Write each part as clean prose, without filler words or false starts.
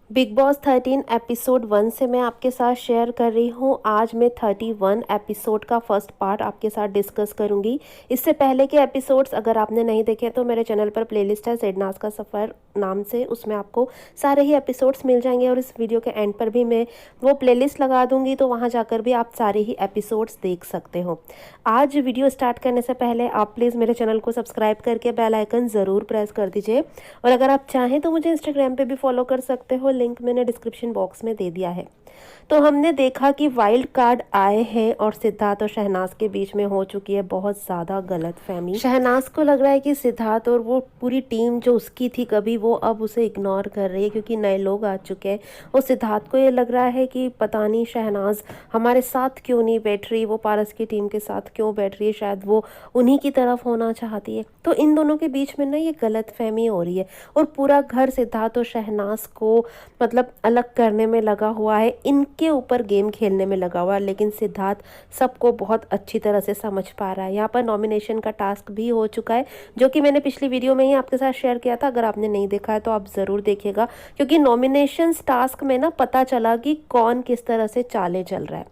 Big boss 13 episode 1 से मैं आपके साथ शेयर कर रही हूँ। आज मैं 31 एपिसोड का फर्स्ट पार्ट आपके साथ डिस्कस करूँगी। इससे पहले के एपिसोड्स अगर आपने नहीं देखे तो मेरे चैनल पर प्लेलिस्ट है सिडनास का सफ़र नाम से, उसमें आपको सारे ही एपिसोड्स मिल जाएंगे और इस वीडियो के एंड पर भी मैं वो प्लेलिस्ट लगा दूँगी, तो वहाँ जाकर भी आप सारे ही एपिसोड्स देख सकते हो। आज वीडियो स्टार्ट करने से पहले आप प्लीज़ मेरे चैनल को सब्सक्राइब करके बेल आइकन ज़रूर प्रेस कर दीजिए, और अगर आप चाहें तो मुझे इंस्टाग्राम पे भी फॉलो कर सकते हो, लिंक मैंने डिस्क्रिप्शन बॉक्स में दे दिया है। तो हमने देखा कि वाइल्ड कार्ड आए हैं और सिद्धार्थ और शहनाज के बीच में हो चुकी है बहुत ज़्यादा गलतफहमी। शहनाज को लग रहा है कि सिद्धार्थ और वो पूरी टीम जो उसकी थी कभी, वो अब उसे इग्नोर कर रही है क्योंकि नए लोग आ चुके हैं। और सिद्धार्थ को ये लग रहा है कि पता नहीं शहनाज हमारे साथ क्यों नहीं बैठ रही, वो पारस की टीम के साथ क्यों बैठ रही है, शायद वो उन्हीं की तरफ होना चाहती है। तो इन दोनों के बीच में ना ये गलतफहमी हो रही है और पूरा घर सिद्धार्थ और शहनाज को मतलब अलग करने में लगा हुआ है, इनके ऊपर गेम खेलने में लगा हुआ है। लेकिन सिद्धार्थ सबको बहुत अच्छी तरह से समझ पा रहा है। यहाँ पर नॉमिनेशन का टास्क भी हो चुका है, जो कि मैंने पिछली वीडियो में ही आपके साथ शेयर किया था। अगर आपने नहीं देखा है तो आप ज़रूर देखिएगा, क्योंकि नॉमिनेशन टास्क में ना पता चला कि कौन किस तरह से चाले चल रहा है।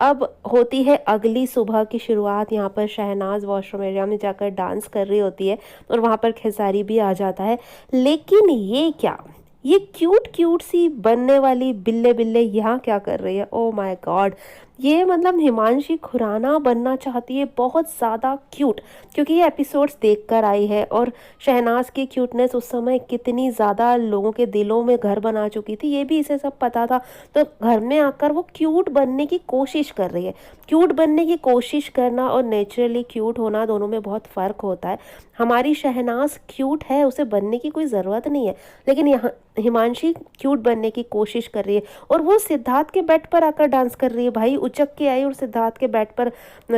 अब होती है अगली सुबह की शुरुआत। यहाँ पर शहनाज वॉशरूम एरिया में जाकर डांस कर रही होती है और वहाँ पर खेसारी भी आ जाता है। लेकिन ये क्या, ये क्यूट क्यूट सी बनने वाली बिल्ले बिल्ले यहाँ क्या कर रही है? ओ माय गॉड, ये मतलब हिमांशी खुराना बनना चाहती है, बहुत ज़्यादा क्यूट, क्योंकि ये एपिसोड्स देखकर आई है। और शहनाज की क्यूटनेस उस समय कितनी ज़्यादा लोगों के दिलों में घर बना चुकी थी, ये भी इसे सब पता था। तो घर में आकर वो क्यूट बनने की कोशिश कर रही है। क्यूट बनने की कोशिश करना और नेचुरली क्यूट होना, दोनों में बहुत फ़र्क होता है। हमारी शहनाज क्यूट है, उसे बनने की कोई ज़रूरत नहीं है, लेकिन यहाँ हिमांशी क्यूट बनने की कोशिश कर रही है और वो सिद्धार्थ के बेड पर आकर डांस कर रही है। भाई उचक के आई और सिद्धार्थ के बेड पर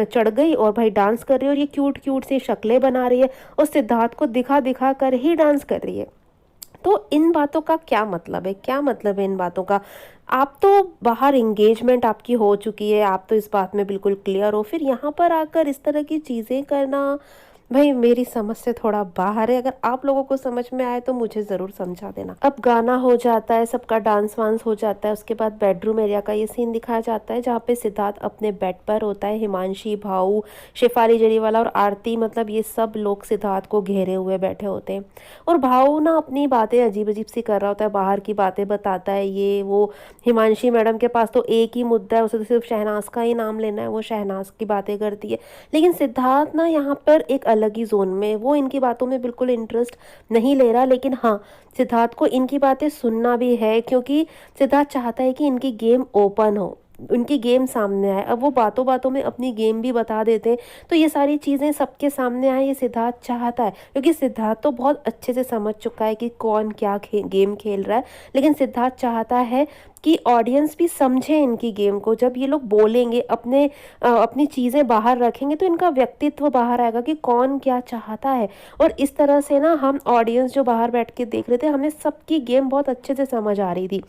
चढ़ गई और भाई डांस कर रही है, और ये क्यूट क्यूट सी शक्लें बना रही है और सिद्धार्थ को दिखा दिखा कर ही डांस कर रही है। तो इन बातों का क्या मतलब है, क्या मतलब है इन बातों का? आप तो बाहर एंगेजमेंट आपकी हो चुकी है, आप तो इस बात में बिल्कुल क्लियर हो, फिर यहाँ पर आकर इस तरह की चीज़ें करना भाई मेरी समझ से थोड़ा बाहर है। अगर आप लोगों को समझ में आए तो मुझे ज़रूर समझा देना। अब गाना हो जाता है, सबका डांस वांस हो जाता है, उसके बाद बेडरूम एरिया का ये सीन दिखाया जाता है जहाँ पे सिद्धार्थ अपने बेड पर होता है। हिमांशी, भाऊ, शेफाली जरीवाला और आरती, मतलब ये सब लोग सिद्धार्थ को घेरे हुए बैठे होते हैं। और भाऊ ना अपनी बातें अजीब अजीब सी कर रहा होता है, बाहर की बातें बताता है ये वो। हिमांशी मैडम के पास तो एक ही मुद्दा है, उसे तो सिर्फ शहनाज का ही नाम लेना है, वो शहनाज की बातें करती है। लेकिन सिद्धार्थ ना यहाँ पर एक अलग ही जोन में, वो इनकी बातों में बिल्कुल इंटरेस्ट नहीं ले रहा। लेकिन हाँ, सिद्धार्थ को इनकी बातें सुनना भी है, क्योंकि सिद्धार्थ चाहता है कि इनकी गेम ओपन हो, उनकी गेम सामने आए। अब वो बातों बातों में अपनी गेम भी बता देते हैं, तो ये सारी चीज़ें सबके सामने आए, ये सिद्धार्थ चाहता है, क्योंकि सिद्धार्थ तो बहुत अच्छे से समझ चुका है कि कौन क्या गेम खेल रहा है। लेकिन सिद्धार्थ चाहता है कि ऑडियंस भी समझे इनकी गेम को। जब ये लोग बोलेंगे, अपनी चीज़ें बाहर रखेंगे, तो इनका व्यक्तित्व बाहर आएगा कि कौन क्या चाहता है। और इस तरह से ना हम ऑडियंस जो बाहर बैठ के देख रहे थे, हमें सबकी गेम बहुत अच्छे से समझ आ रही थी।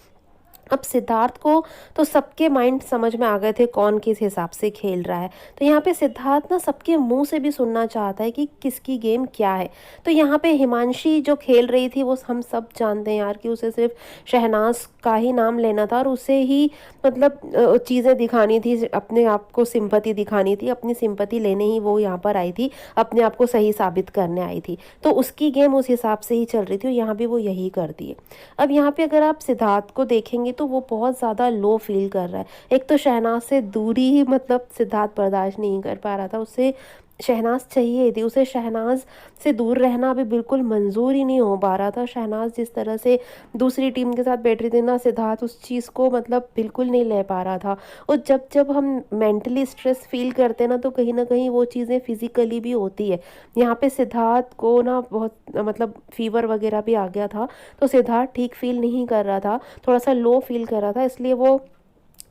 अब सिद्धार्थ को तो सबके माइंड समझ में आ गए थे कौन किस हिसाब से खेल रहा है। तो यहाँ पे सिद्धार्थ ना सबके मुंह से भी सुनना चाहता है कि किसकी गेम क्या है। तो यहाँ पे हिमांशी जो खेल रही थी, वो हम सब जानते हैं यार कि उसे सिर्फ शहनाज का ही नाम लेना था और उसे ही मतलब चीज़ें दिखानी थी, अपने आप को सिंपैथी दिखानी थी। अपनी सिंपैथी लेने ही वो यहाँ पर आई थी, अपने आप को सही साबित करने आई थी। तो उसकी गेम उस हिसाब से ही चल रही थी और यहाँ भी वो यही करती है। अब यहाँ पे अगर आप सिद्धार्थ को देखेंगे तो वो बहुत ज़्यादा लो फील कर रहा है। एक तो शहनाज से दूरी ही मतलब सिद्धार्थ बर्दाश्त नहीं कर पा रहा था, उसे शहनाज चाहिए थी, उसे शहनाज से दूर रहना अभी बिल्कुल मंजूर ही नहीं हो पा रहा था। शहनाज जिस तरह से दूसरी टीम के साथ बैठ रही थी ना, सिद्धार्थ उस चीज़ को मतलब बिल्कुल नहीं ले पा रहा था। और जब जब हम मेंटली स्ट्रेस फील करते हैं ना, तो कहीं ना कहीं वो चीज़ें फिजिकली भी होती है। यहाँ पे सिद्धार्थ को ना बहुत मतलब फीवर वगैरह भी आ गया था, तो सिद्धार्थ ठीक फील नहीं कर रहा था, थोड़ा सा लो फील कर रहा था, इसलिए वो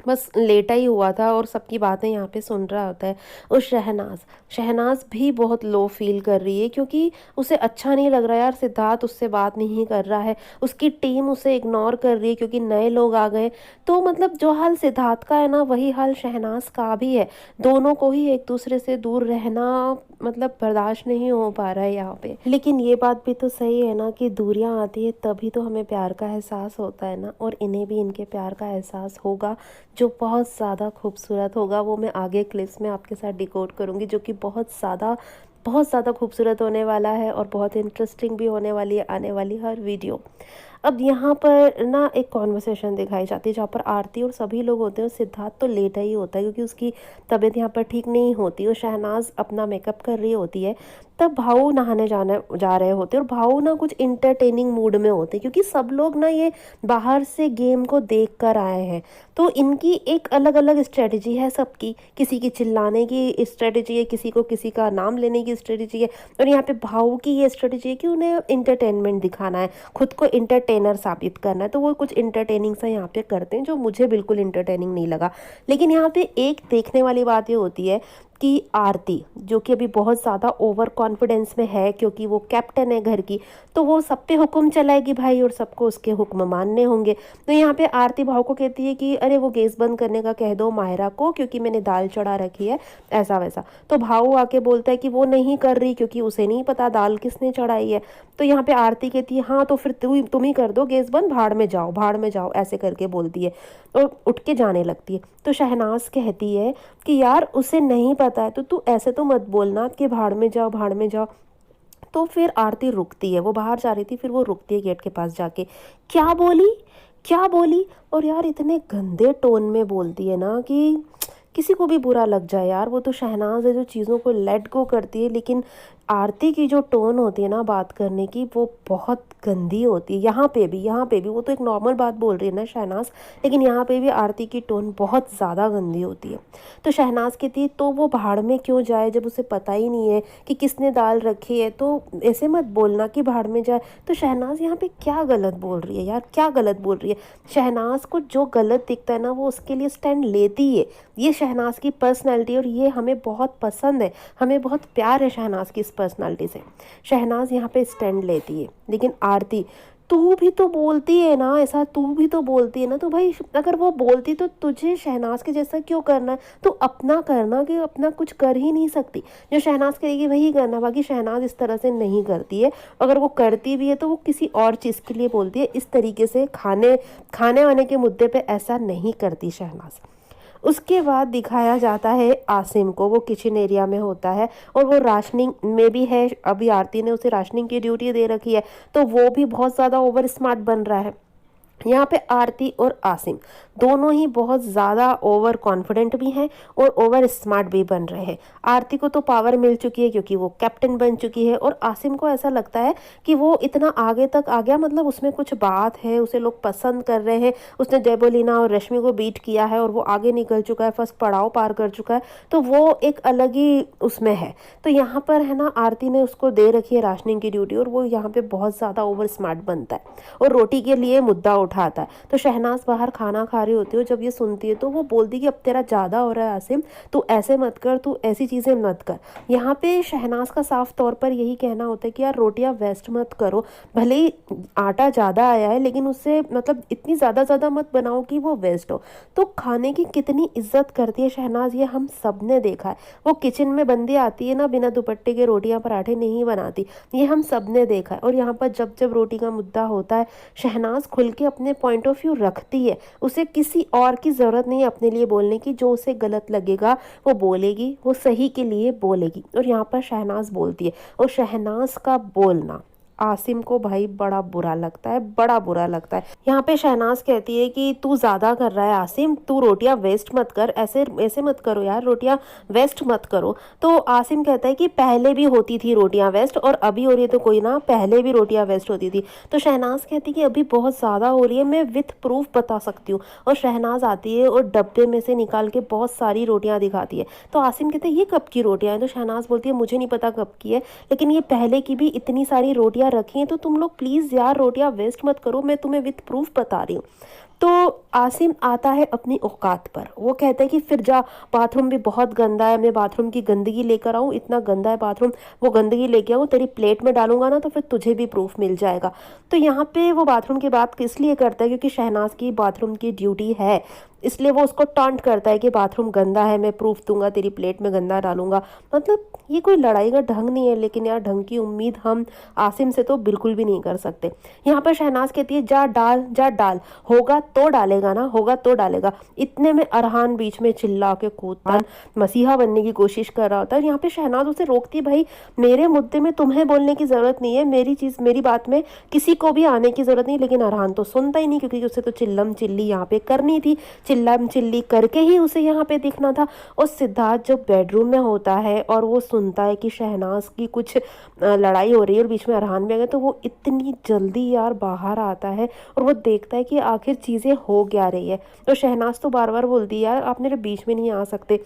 बस लेटा ही हुआ था और सबकी बातें यहाँ पे सुन रहा होता है। और शहनाज शहनाज भी बहुत लो फील कर रही है क्योंकि उसे अच्छा नहीं लग रहा है यार, सिद्धार्थ उससे बात नहीं कर रहा है, उसकी टीम उसे इग्नोर कर रही है क्योंकि नए लोग आ गए। तो मतलब जो हाल सिद्धार्थ का है ना, वही हाल शहनाज का भी है। दोनों को ही एक दूसरे से दूर रहना मतलब बर्दाश्त नहीं हो पा रहा है यहाँ पे। लेकिन ये बात भी तो सही है ना कि दूरियां आती है तभी तो हमें प्यार का एहसास होता है ना, और इन्हें भी इनके प्यार का एहसास होगा जो बहुत ज़्यादा खूबसूरत होगा। वो मैं आगे क्लिप्स में आपके साथ डिकोड करूँगी, जो कि बहुत ज़्यादा खूबसूरत होने वाला है और बहुत इंटरेस्टिंग भी होने वाली है आने वाली हर वीडियो। अब यहाँ पर ना एक कॉन्वर्सेशन दिखाई जाती है जहाँ पर आरती और सभी लोग होते हैं, और सिद्धार्थ तो लेटा ही होता है क्योंकि उसकी तबीयत यहाँ पर ठीक नहीं होती, और शहनाज अपना मेकअप कर रही होती है। तब भाऊ नहाने जाना जा रहे होते हैं और भाऊ ना कुछ इंटरटेनिंग मूड में होते हैं क्योंकि सब लोग ना ये बाहर से गेम को देख कर आए हैं। तो इनकी एक अलग अलग स्ट्रेटजी है सबकी, किसी की चिल्लाने की स्ट्रेटजी है, किसी को किसी का नाम लेने की स्ट्रेटजी है, और यहाँ पे भाऊ की ये स्ट्रेटजी है कि उन्हें इंटरटेनमेंट दिखाना है, खुद को इंटरटेनर साबित करना है। तो वो कुछ इंटरटेनिंग सा यहाँ पे करते हैं जो मुझे बिल्कुल इंटरटेनिंग नहीं लगा। लेकिन यहाँ पे एक देखने वाली बात ये होती है कि आरती जो कि अभी बहुत ज़्यादा ओवर कॉन्फिडेंस में है क्योंकि वो कैप्टन है घर की, तो वो सब पे हुक्म चलाएगी भाई और सबको उसके हुक्म मानने होंगे। तो यहाँ पे आरती भाव को कहती है कि अरे वो गैस बंद करने का कह दो मायरा को क्योंकि मैंने दाल चढ़ा रखी है, ऐसा वैसा। तो भाव आके बोलता है कि वो नहीं कर रही क्योंकि उसे नहीं पता दाल किसने चढ़ाई है। तो यहाँ पे आरती कहती है हाँ तो फिर तुम ही कर दो गैस बंद, भाड़ में जाओ ऐसे करके बोलती है और उठ के जाने लगती है। तो शहनाज कहती है कि यार उसे नहीं पता है तो तू ऐसे तो मत बोलना कि भाड़ में जाओ भाड़ में जाओ। तो फिर आरती रुकती है, वो बाहर जा रही थी, फिर वो रुकती है गेट के पास जाके। क्या बोली क्या बोली, और यार इतने गंदे टोन में बोलती है ना कि किसी को भी बुरा लग जाए यार। वो तो शहनाज है जो चीज़ों को लेट गो करती है, लेकिन आरती की जो टोन होती है ना बात करने की वो बहुत गंदी होती है। यहाँ पे भी वो तो एक नॉर्मल बात बोल रही है ना शहनाज, लेकिन यहाँ पे भी आरती की टोन बहुत ज़्यादा गंदी होती है। तो शहनाज कहती है तो वो भाड़ में क्यों जाए जब उसे पता ही नहीं है कि किसने दाल रखी है, तो ऐसे मत बोलना कि भाड़ में जाए। तो शहनाज यहाँ पे क्या गलत बोल रही है यार, क्या गलत बोल रही है। शहनाज को जो गलत दिखता है ना वो उसके लिए स्टैंड लेती है। ये शहनाज की पर्सनैलिटी और ये हमें बहुत पसंद है, हमें बहुत प्यार है शहनाज की इस पर्सनालिटी से। शहनाज यहाँ पे स्टैंड लेती है। लेकिन आरती तू भी तो बोलती है ना ऐसा, तू भी तो बोलती है ना, तो भाई अगर वो बोलती तो तुझे शहनाज के जैसा क्यों करना है, तो अपना करना कि अपना कुछ कर ही नहीं सकती। जो शहनाज करेगी वही करना, बाकी शहनाज इस तरह से नहीं करती है। अगर वो करती भी है तो वो किसी और चीज़ के लिए बोलती है, इस तरीके से खाने वाने के मुद्दे पे ऐसा नहीं करती शहनाज। उसके बाद दिखाया जाता है आसिम को, वो किचन एरिया में होता है और वो राशनिंग में भी है। अभी आरती ने उसे राशनिंग की ड्यूटी दे रखी है, तो वो भी बहुत ज़्यादा ओवर स्मार्ट बन रहा है। यहाँ पे आरती और आसिम दोनों ही बहुत ज़्यादा ओवर कॉन्फिडेंट भी हैं और ओवर स्मार्ट भी बन रहे हैं। आरती को तो पावर मिल चुकी है क्योंकि वो कैप्टन बन चुकी है, और आसिम को ऐसा लगता है कि वो इतना आगे तक आ गया, मतलब उसमें कुछ बात है, उसे लोग पसंद कर रहे हैं, उसने देबोलीना और रश्मि को बीट किया है और वो आगे निकल चुका है, फर्स्ट पड़ाव पार कर चुका है, तो वो एक अलग ही उसमें है। तो यहाँ पर है ना आरती ने उसको दे रखी है राशनिंग की ड्यूटी और वो यहाँ पे बहुत ज़्यादा ओवर स्मार्ट बनता है और रोटी के लिए मुद्दा उठाता है। तो शहनाज बाहर खाना खा रही होती है, जब ये सुनती है तो वो बोलती कि अब तेरा ज़्यादा हो रहा है आसिम, तू ऐसे मत कर, तू ऐसी चीज़ें मत कर। यहाँ पे शहनाज का साफ तौर पर यही कहना होता है कि यार रोटियां वेस्ट मत करो, भले ही आटा ज़्यादा आया है लेकिन उससे मतलब इतनी ज़्यादा मत बनाओ कि वो वेस्ट हो। तो खाने की कितनी इज्जत करती है शहनाज, ये हम सब ने देखा है। वो किचन में बंदी आती है ना, बिना दुपट्टे के रोटियां पराठे नहीं बनाती, ये हम सब ने देखा है। और यहाँ पर जब जब रोटी का मुद्दा होता है शहनाज खुल के अपने पॉइंट ऑफ व्यू रखती है, उसे किसी और की ज़रूरत नहीं है अपने लिए बोलने की। जो उसे गलत लगेगा वो बोलेगी, वो सही के लिए बोलेगी, और यहाँ पर शहनाज बोलती है। और शहनाज का बोलना आसिम को भाई बड़ा बुरा लगता है, बड़ा बुरा लगता है। यहाँ पे शहनाज कहती है कि तू ज़्यादा कर रहा है आसिम, तू रोटियां वेस्ट मत कर, ऐसे ऐसे मत करो यार, रोटियां वेस्ट मत करो। तो आसिम कहता है कि पहले भी होती थी रोटियां वेस्ट और अभी हो रही है तो कोई ना, पहले भी रोटियां वेस्ट होती थी। तो शहनाज कहती है कि अभी बहुत ज़्यादा हो रही है, मैं विथ प्रूफ बता सकती हूँ। और शहनाज आती है और डब्बे में से निकाल के बहुत सारी रोटियाँ दिखाती है। तो आसिम कहते हैं ये कब की रोटियाँ हैं, तो शहनाज बोलती है मुझे नहीं पता कब की है, लेकिन ये पहले की भी इतनी सारी रोटियाँ रखी हैं, तो तुम लोग प्लीज़ यार रोटियां वेस्ट मत करो, मैं तुम्हें विथ प्रूफ बता रही हूँ। तो आसिम आता है अपनी औकात पर। वो कहता है कि फिर जा, बाथरूम भी बहुत गंदा है, मैं बाथरूम की गंदगी लेकर आऊँ, इतना गंदा है बाथरूम, वो गंदगी लेके आऊँ, तेरी प्लेट में डालूंगा ना तो फिर तुझे भी प्रूफ मिल जाएगा। तो यहाँ पे वो बाथरूम की बात इसलिए करता है क्योंकि शहनाज की बाथरूम की ड्यूटी है, इसलिए वो उसको टॉन्ट करता है कि बाथरूम गंदा है, मैं प्रूफ दूंगा, तेरी प्लेट में गंदा डालूंगा। मतलब ये कोई लड़ाई का ढंग नहीं है, लेकिन यार ढंग की उम्मीद हम आसिम से तो बिल्कुल भी नहीं कर सकते। यहाँ पर शहनाज कहती है जा डाल, जा डाल, होगा तो डालेगा ना, होगा तो डालेगा। इतने में अरहान बीच में चिल्ला के कूदता, मसीहा बनने की कोशिश कर रहा होता है। यहाँ पे शहनाज उसे रोकती है, भाई मेरे मुद्दे में तुम्हें बोलने की जरूरत नहीं है, मेरी चीज, मेरी बात में किसी को भी आने की जरूरत नहीं। लेकिन अरहान तो सुनता ही नहीं, क्योंकि उसे तो चिल्लम चिल्ली यहाँ पे करनी थी, चिल्लम चिल्ली करके ही उसे यहाँ पे दिखना था। और सिद्धार्थ जो बेडरूम में होता है और वो सुनता है कि शहनाज की कुछ लड़ाई हो रही है और बीच में अरहान भी आ गया, तो वो इतनी जल्दी यार बाहर आता है और वो देखता है कि आखिर चीज़ें हो क्या रही है। तो शहनाज तो बार बार बोलती है यार आप मेरे बीच में नहीं आ सकते,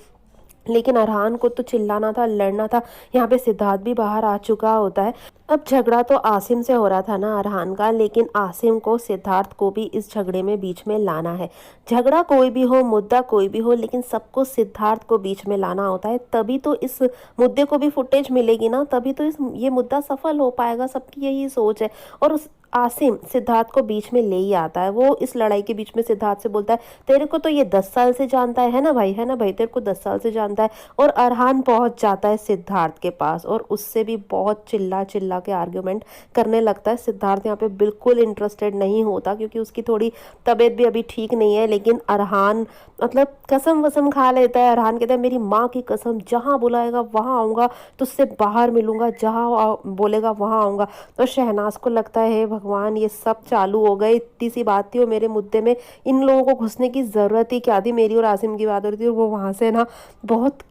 लेकिन अरहान को तो चिल्लाना था, लड़ना था। यहाँ पे सिद्धार्थ भी बाहर आ चुका होता है। अब झगड़ा तो आसिम से हो रहा था ना अरहान का, लेकिन आसिम को सिद्धार्थ को भी इस झगड़े में बीच में लाना है। झगड़ा कोई भी हो, मुद्दा कोई भी हो, लेकिन सबको सिद्धार्थ को बीच में लाना होता है, तभी तो इस मुद्दे को भी फुटेज मिलेगी ना, तभी तो ये मुद्दा सफल हो पाएगा। सबकी यही सोच है। और उस आसिम सिद्धार्थ को बीच में ले ही आता है। वो इस लड़ाई के बीच में सिद्धार्थ से बोलता है तेरे को तो ये 10 साल से जानता है ना भाई, है ना भाई, तेरे को 10 साल से जानता है। और अरहान पहुंच जाता है सिद्धार्थ के पास और उससे भी बहुत चिल्ला चिल्ला के आर्ग्यूमेंट करने लगता है। सिद्धार्थ यहाँ पे बिल्कुल इंटरेस्टेड नहीं होता, क्योंकि उसकी थोड़ी तबीयत भी अभी ठीक नहीं है। लेकिन अरहान मतलब कसम वसम खा लेता है। अरहान कहता है मेरी माँ की कसम, जहाँ बुलाएगा वहाँ आऊँगा, तुझसे बाहर मिलूंगा, जहाँ बोलेगा वहाँ आऊँगा। तो शहनाज को लगता है भगवान ये सब चालू हो गए, इतनी सी बात थी और मेरे मुद्दे में इन लोगों को घुसने की ज़रूरत ही क्या थी। मेरी और आसिम की बात हो रही थी और वो वहाँ से ना बहुत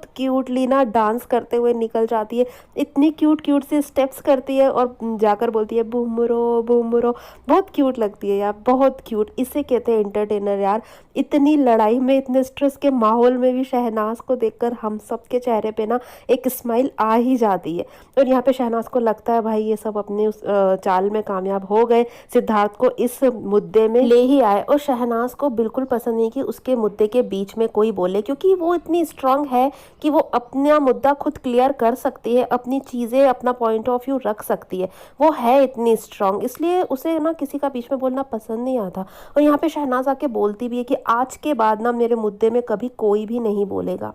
क्यूटली ना डांस करते हुए निकल जाती है। इतनी क्यूट से स्टेप्स करती है और जाकर बोलती है बूमरो बूमरो। बहुत क्यूट लगती है यार, बहुत क्यूट। इसे कहते हैं एंटरटेनर यार। इतनी लड़ाई में, इतने स्ट्रेस के माहौल में भी शहनाज को देखकर हम सब के चेहरे पे ना एक स्माइल आ ही जाती है। और यहाँ पे शहनाज को लगता है भाई ये सब अपने उस चाल में कामयाब हो गए, सिद्धार्थ को इस मुद्दे में ले ही आए। और शहनाज को बिल्कुल पसंद नहीं कि उसके मुद्दे के बीच में कोई बोले, क्योंकि वो इतनी स्ट्रांग है कि वो अपना मुद्दा खुद क्लियर कर सकती है, अपनी चीज़ें, अपना पॉइंट ऑफ व्यू रख सकती है। वो है इतनी स्ट्रांग, इसलिए उसे ना किसी का बीच में बोलना पसंद नहीं आता। और यहाँ पे शहनाज आके बोलती भी है कि आज के बाद ना मेरे मुद्दे में कभी कोई भी नहीं बोलेगा।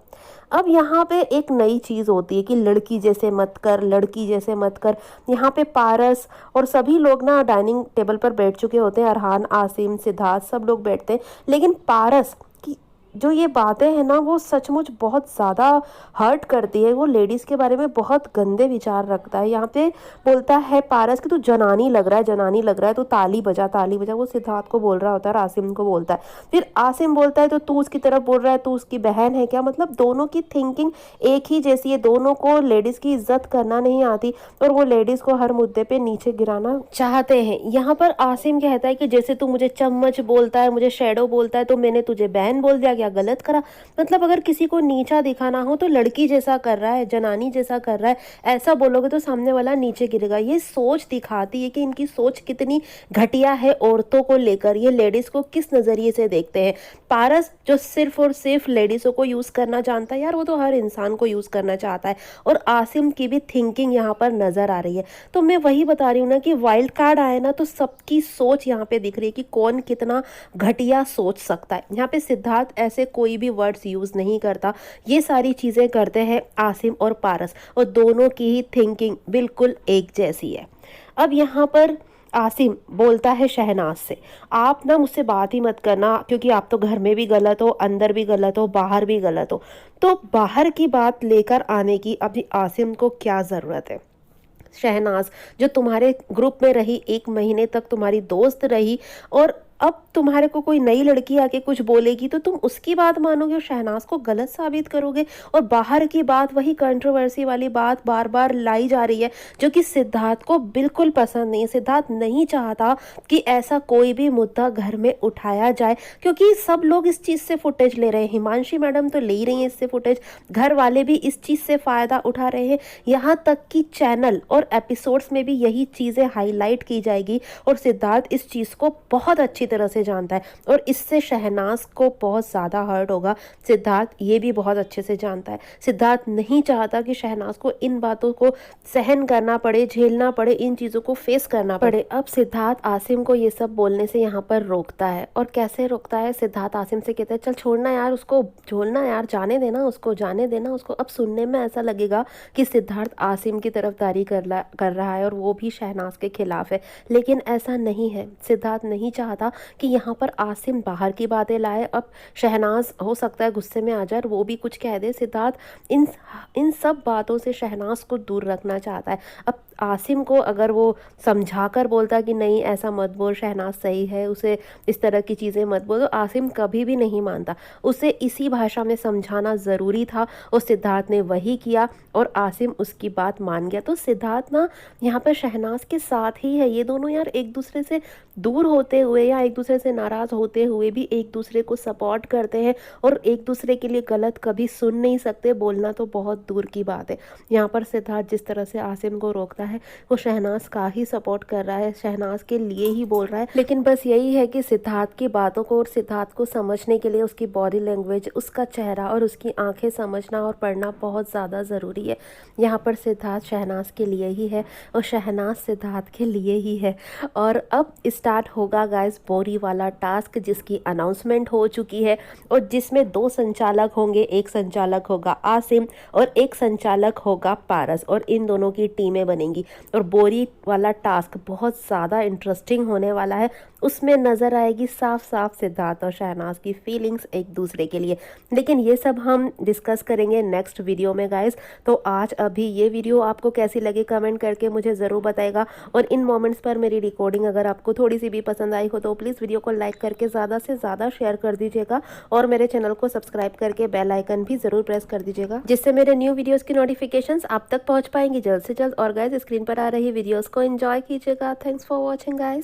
अब यहाँ पे एक नई चीज़ होती है कि लड़की जैसे मत कर, लड़की जैसे मत कर। यहाँ पे पारस और सभी लोग ना डाइनिंग टेबल पर बैठ चुके होते हैं, अरहान, आसिम, सिद्धार्थ, सब लोग बैठते हैं। लेकिन पारस की जो ये बातें हैं ना वो सचमुच बहुत ज़्यादा हर्ट करती है। वो लेडीज़ के बारे में बहुत गंदे विचार रखता है। यहाँ पे बोलता है पारस कि तू जनानी लग रहा है, जनानी लग रहा है, तो ताली बजा, ताली बजा। वो सिद्धार्थ को बोल रहा होता है और आसिम को बोलता है। फिर आसिम बोलता है तो तू उसकी तरफ बोल रहा है, तू उसकी बहन है क्या? मतलब दोनों की थिंकिंग एक ही जैसी है। दोनों को लेडीज़ की इज्जत करना नहीं आती और वो लेडीज़ को हर मुद्दे पे नीचे गिराना चाहते हैं। यहाँ पर आसिम कहता है कि जैसे तू मुझे चम्मच बोलता है, मुझे शैडो बोलता है, तो मैंने तुझे बहन बोल दिया, क्या गलत करा? मतलब अगर किसी को नीचा दिखाना हो तो लड़की जैसा कर रहा है, जनानी जैसा कर रहा है, ऐसा बोलोगे तो सामने वाला नीचे गिरेगा। ये सोच दिखाती है कि इनकी सोच कितनी घटिया है औरतों को लेकर। ये लेडीज को किस नजरिए से देखते हैं। पारस जो सिर्फ और सिर्फ लेडीजों को यूज करना जानता है यार, वो तो हर इंसान को यूज करना चाहता है। और आसिम की भी थिंकिंग यहाँ पर नजर आ रही है। तो मैं वही बता रही हूँ ना कि वाइल्ड कार्ड आए ना तो सबकी सोच यहाँ पे दिख रही है कि कौन कितना घटिया सोच सकता है। यहाँ पे सिद्धार्थ ऐसे कोई भी वर्ड्स यूज नहीं करता, ये सारी चीजें करते हैं आसिम और पारस, और दोनों की ही थिंकिंग बिल्कुल एक जैसी है। अब यहाँ पर आसिम बोलता है शहनाज से, आप ना मुझसे बात ही मत करना, क्योंकि आप तो घर में भी गलत हो, अंदर भी गलत हो, बाहर भी गलत हो। तो बाहर की बात लेकर आने की अभी आसिम को क्या जरूरत है? शहनाज जो तुम्हारे ग्रुप में रही, 1 महीने तक तुम्हारी दोस्त रही, और अब तुम्हारे को कोई नई लड़की आके कुछ बोलेगी तो तुम उसकी बात मानोगे और शहनाज को गलत साबित करोगे। और बाहर की बात, वही कंट्रोवर्सी वाली बात बार बार लाई जा रही है, जो कि सिद्धार्थ को बिल्कुल पसंद नहीं है। सिद्धार्थ नहीं चाहता कि ऐसा कोई भी मुद्दा घर में उठाया जाए, क्योंकि सब लोग इस चीज़ से फुटेज ले रहे हैं। हिमांशी मैडम तो ले ही रही हैं इससे फुटेज, घर वाले भी इस चीज़ से फ़ायदा उठा रहे हैं। यहाँ तक कि चैनल और एपिसोड्स में भी यही चीज़ें हाईलाइट की जाएगी और सिद्धार्थ इस चीज़ को बहुत अच्छी अच्छी तरह से जानता है और इससे शहनाज को बहुत ज़्यादा हर्ट होगा। सिद्धार्थ ये भी बहुत अच्छे से जानता है। सिद्धार्थ नहीं चाहता कि शहनाज को इन बातों को सहन करना पड़े, झेलना पड़े, इन चीज़ों को फेस करना पड़े। अब सिद्धार्थ आसिम को ये सब बोलने से यहाँ पर रोकता है। और कैसे रोकता है? सिद्धार्थ आसिम से कहता है चल छोड़ना यार उसको, छोड़ना यार, जाने देना उसको, जाने देना उसको। अब सुनने में ऐसा लगेगा कि सिद्धार्थ आसिम की तरफदारी कर रहा है और वो भी शहनाज के खिलाफ है, लेकिन ऐसा नहीं है। सिद्धार्थ नहीं चाहता कि यहाँ पर आसिम बाहर की बातें लाए। अब शहनाज हो सकता है गुस्से में आ जाए, वो भी कुछ कह दे। सिद्धार्थ इन सब बातों से शहनाज को दूर रखना चाहता है। अब आसिम को अगर वो समझा कर बोलता कि नहीं ऐसा मत बोल, शहनाज सही है, उसे इस तरह की चीज़ें मत बोल, तो आसिम कभी भी नहीं मानता। उसे इसी भाषा में समझाना ज़रूरी था और सिद्धार्थ ने वही किया और आसिम उसकी बात मान गया। तो सिद्धार्थ ना यहाँ पर शहनाज के साथ ही है। ये दोनों यार एक दूसरे से दूर होते हुए या एक दूसरे से नाराज़ होते हुए भी एक दूसरे को सपोर्ट करते हैं और एक दूसरे के लिए गलत कभी सुन नहीं सकते, बोलना तो बहुत दूर की बात है। यहाँ पर सिद्धार्थ जिस तरह से आसिम को रोकता है वो शहनाज का ही सपोर्ट कर रहा है, शहनाज के लिए ही बोल रहा है। लेकिन बस यही है कि सिद्धार्थ की बातों को और सिद्धार्थ को समझने के लिए उसकी बॉडी लैंग्वेज, उसका चेहरा और उसकी आंखें समझना और पढ़ना बहुत ज़्यादा ज़रूरी है। यहाँ पर सिद्धार्थ शहनाज के लिए ही है और शहनाज सिद्धार्थ के लिए ही है। और अब स्टार्ट होगा गाइस बोरी वाला टास्क, जिसकी अनाउंसमेंट हो चुकी है और जिसमें 2 संचालक होंगे। एक संचालक होगा आसिम और एक संचालक होगा पारस और इन दोनों की टीमें बनेंगी। और बोरी वाला टास्क बहुत ज़्यादा इंटरेस्टिंग होने वाला है। उसमें नज़र आएगी साफ साफ सिद्धार्थ और शहनाज की फीलिंग्स एक दूसरे के लिए। लेकिन ये सब हम डिस्कस करेंगे नेक्स्ट वीडियो में गाइस। तो आज अभी ये वीडियो आपको कैसी लगी कमेंट करके मुझे ज़रूर बताएगा। और इन मोमेंट्स पर मेरी रिकॉर्डिंग अगर आपको थोड़ी सी भी पसंद आई हो तो प्लीज़ वीडियो को लाइक करके ज़्यादा से ज़्यादा शेयर कर दीजिएगा और मेरे चैनल को सब्सक्राइब करके बेल आइकन भी ज़रूर प्रेस कर दीजिएगा, जिससे मेरे न्यू वीडियोज़ की नोटिफिकेशंस आप तक पहुँच पाएंगी जल्द से जल्द। और गाइस स्क्रीन पर आ रही वीडियोज़ को एंजॉय कीजिएगा। Thanks for watching guys.